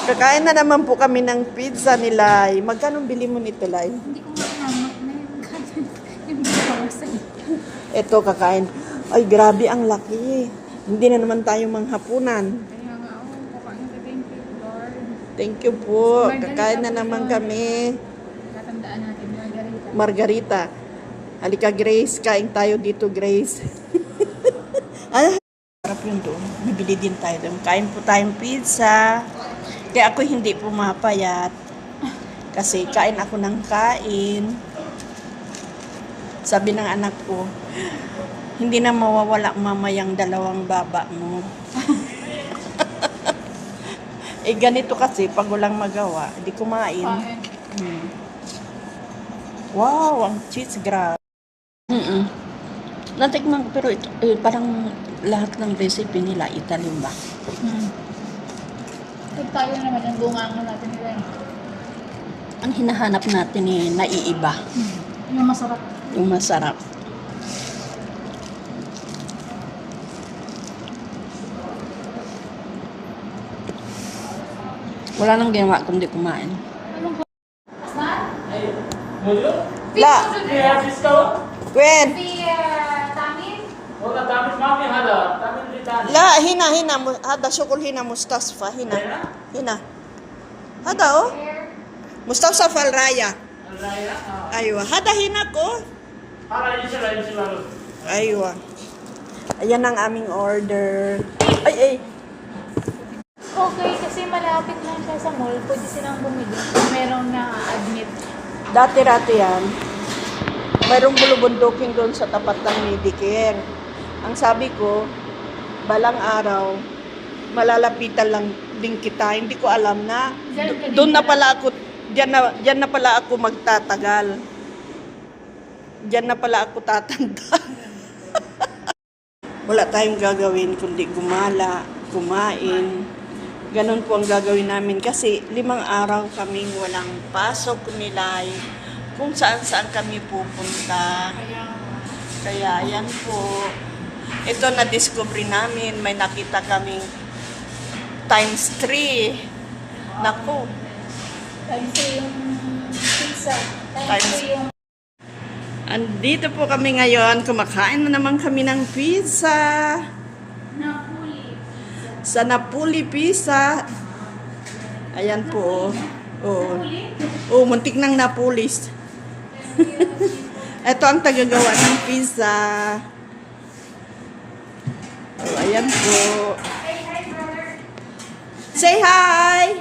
Kakain na naman po kami ng pizza ni Lai. Magkano bili mo nito, Lai? Hindi ko mahanap na yung bawasan. Ito, kakain. Ay, grabe ang laki. Hindi na naman tayo manghapunan. Kaya nga ako, kakain ka. Thank you, Lord. Thank you po. Kakain na naman kami. Tatandaan natin, Margarita. Margarita. Halika, Grace. Kain tayo dito, Grace. Ah, harap yun doon. Bibili din tayo doon. Kain po tayong pizza. Kaya ako hindi pumapayat. Kasi kain ako ng kain. Sabi ng anak ko, hindi na mawawala mamayang dalawang baba mo. Eh ganito kasi, pag walang magawa, hindi kumain. Wow, ang cheese, grabe. Natikman ko, pero ito, parang lahat ng recipe nila, Italian ba? Pag tayo naman, yung bungangan natin nila eh. Ang hinahanap natin eh, naiiba. Yung masarap. Yung masarap. Wala nang ginawa kundi kumain. La! Gwen! La, hina. Hada, syukul hina, Mustafa, hina. Hina. Hada, oh. Mustafa al-Raya. Aywa. Hada, hina ko. Aywa. Ayan ang aming order. Ay. Okay, kasi malapit lang siya sa mall. Pwede silang bumili kung merong na-admit. Dati-rati yan. Mayroong bulubundukin doon sa tapat ng Medicare. Ang sabi ko, balang araw, malalapitan lang din kita. Hindi ko alam na doon na pala ako, diyan na pala ako magtatagal. Diyan na pala ako tatanda. Wala tayong gagawin kundi gumala, kumain. Ganon po ang gagawin namin kasi 5 araw kaming walang pasok nila. Kung saan kami pupunta. Kaya yan po. Ito na-discover namin. May nakita kaming times 3. Naku. Times 3 yung pizza. Times 3 yung... Andito po kami ngayon. Kumakain na naman kami ng pizza. Napuli. Sa Napuli Pizza. Ayan po. Oo. Oh, muntik nang napulis. Ito ang tagagawa ng pizza. Oh, ayan po. Say hi!